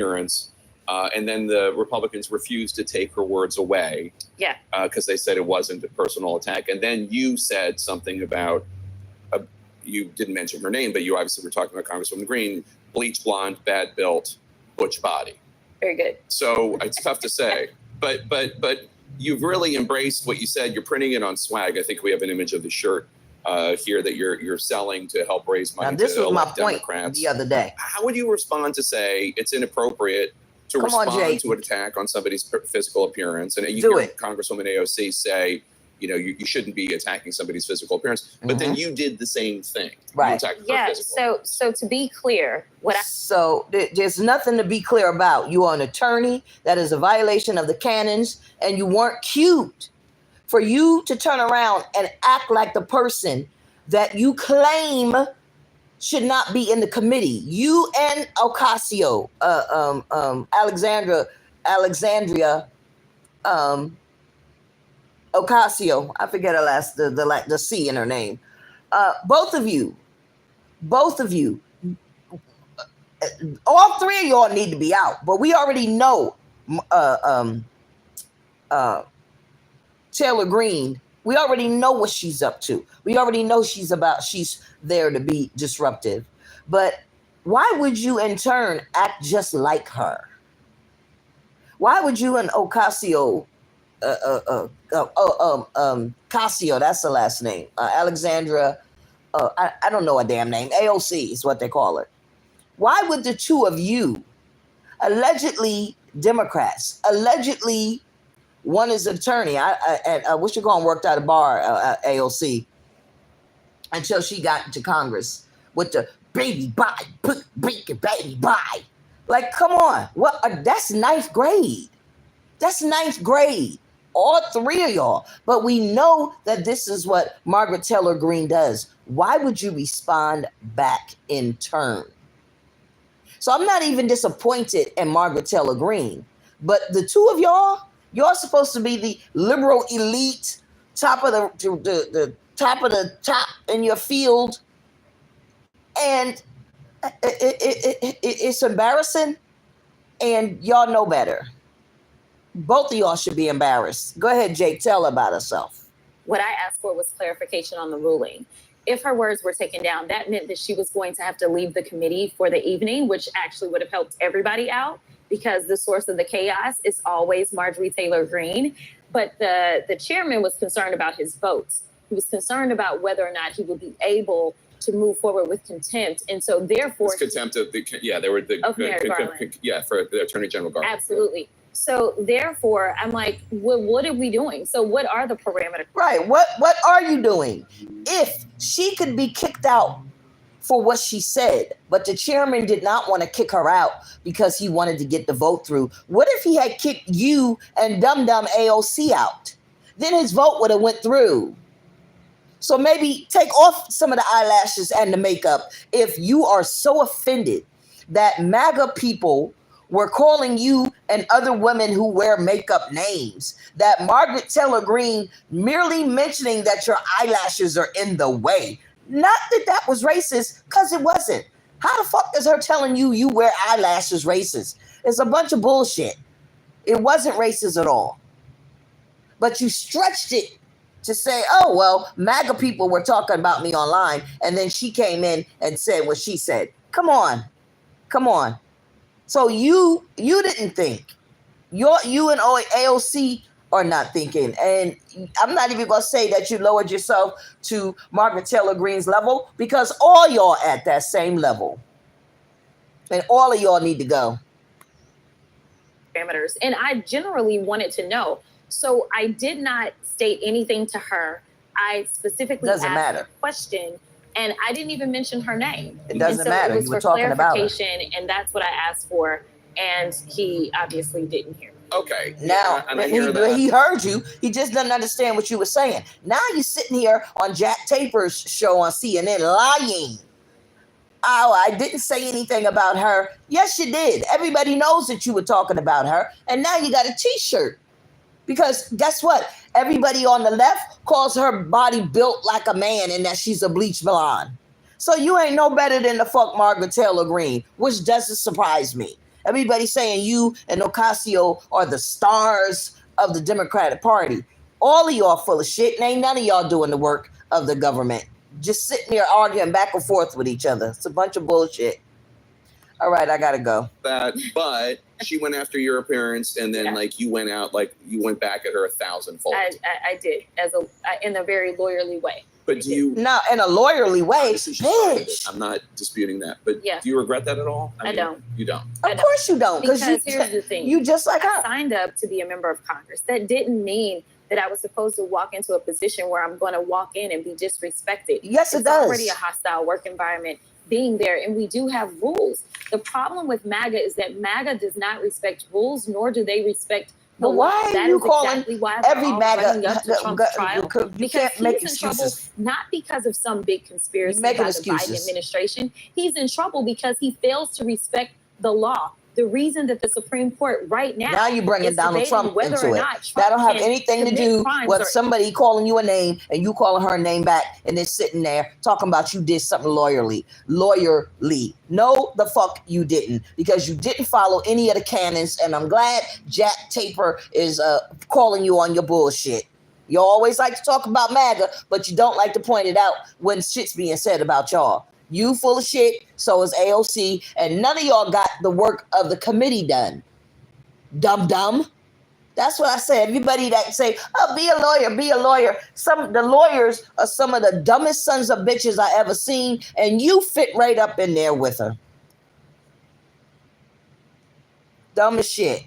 appearance. And then the Republicans refused to take her words away. Yeah. Because they said it wasn't a personal attack. And then you said something about, you didn't mention her name, but you obviously were talking about Congresswoman Green, bleach blonde, bad built, butch body. Very good. So it's tough to say, but you've really embraced what you said. You're printing it on swag. I think we have an image of the shirt here that you're selling to help raise money. Now, this to was my elect point Democrats. the other day. How would you respond to say it's inappropriate to respond to an attack on somebody's physical appearance? And you hear Congresswoman AOC say, you shouldn't be attacking somebody's physical appearance, but then you did the same thing. Right. Yeah. So to be clear, so there's nothing to be clear about. You are an attorney. That is a violation of the canons, and you weren't cued. For you to turn around and act like the person that you claim should not be in the committee. You and Ocasio, Alexandria, Ocasio, I forget her last, the C in her name. Both of you, all three of y'all need to be out. But we already know Taylor Greene. We already know what she's up to. We already know she's there to be disruptive. But why would you in turn act just like her? Why would you and Ocasio, Casio, that's the last name, Alexandra, I don't know a damn name, AOC is what they call it. Why would the two of you, allegedly Democrats, allegedly one is an attorney, I wish you're going worked out a bar, AOC, until she got into Congress with the baby bye, baby bye. Like, come on, that's ninth grade. That's ninth grade. All three of y'all. But we know that this is what Margaret Taylor Greene does. Why would you respond back in turn? So I'm not even disappointed in Margaret Taylor Greene. But the two of y'all supposed to be the liberal elite, top of the top in your field. And it's embarrassing. And y'all know better. Both of y'all should be embarrassed. Go ahead, Jake. Tell about herself. What I asked for was clarification on the ruling. If her words were taken down, that meant that she was going to have to leave the committee for the evening, which actually would have helped everybody out because the source of the chaos is always Marjorie Taylor Greene. But the chairman was concerned about his votes. He was concerned about whether or not he would be able to move forward with contempt. And so therefore... It's contempt of the... Yeah, they were the... Of Merrick Garland. Yeah, for the Attorney General Garland. Absolutely. So therefore, I'm like, what are we doing? So what are the parameters? Right. What are you doing? If she could be kicked out for what she said, but the chairman did not want to kick her out because he wanted to get the vote through. What if he had kicked you and Dum Dum AOC out? Then his vote would have went through. So maybe take off some of the eyelashes and the makeup if you are so offended that MAGA people were calling you and other women who wear makeup names, that Margaret Taylor Greene merely mentioning that your eyelashes are in the way. Not that that was racist, because it wasn't. How the fuck is her telling you wear eyelashes racist? It's a bunch of bullshit. It wasn't racist at all. But you stretched it to say, oh, well, MAGA people were talking about me online, and then she came in and said what she said. Come on. So you didn't think. You and AOC are not thinking. And I'm not even going to say that you lowered yourself to Margaret Taylor Greene's level, because all y'all at that same level. And all of y'all need to go. Parameters. And I generally wanted to know. So I did not state anything to her. I specifically asked a question. And I didn't even mention her name. It doesn't matter. You were talking about her. And that's what I asked for. And he obviously didn't hear me. Okay. Now, he heard you. He just doesn't understand what you were saying. Now you're sitting here on Jack Taper's show on CNN lying. Oh, I didn't say anything about her. Yes, you did. Everybody knows that you were talking about her. And now you got a T-shirt. Because guess what? Everybody on the left calls her body built like a man and that she's a bleach blonde. So you ain't no better than the fuck Margaret Taylor Greene, which doesn't surprise me. Everybody's saying you and Ocasio are the stars of the Democratic Party. All of y'all full of shit, and ain't none of y'all doing the work of the government. Just sitting there arguing back and forth with each other. It's a bunch of bullshit. All right, I gotta go. But she went after your appearance, and then like you went out, like you went back at her 1,000-fold. I did in a very lawyerly way. But do you now in a lawyerly way? Bitch. I'm not disputing that, but Yeah. do you regret that at all? I don't. You don't. Of course you don't, Because you, here's the thing: you just like I her. signed up to be a member of Congress. That didn't mean that I was supposed to walk into a position where I'm going to walk in and be disrespected. Yes, it does. It's already a hostile work environment being there, and we do have rules. The problem with MAGA is that MAGA does not respect rules, nor do they respect the But why law. are That you is calling exactly why every we're all MAGA running up to Trump's trial, you because can't make he's in trouble excuses. not because of some big conspiracy by Making the Biden excuses. administration. He's in trouble because he fails to respect the law. The reason that the Supreme Court right now you bringing is Donald debating Trump whether into or it. not Trump That don't have can anything to commit do crimes with or- somebody calling you a name and you calling her a name back and then sitting there talking about you did something lawyerly. No, the fuck you didn't, because you didn't follow any of the canons, and I'm glad Jack Taper is calling you on your bullshit. You always like to talk about MAGA, but you don't like to point it out when shit's being said about y'all. You full of shit, so is AOC, and none of y'all got the work of the committee done. Dumb. That's what I said. Everybody that say, oh, be a lawyer. The lawyers are some of the dumbest sons of bitches I ever seen, and you fit right up in there with her. Dumb as shit.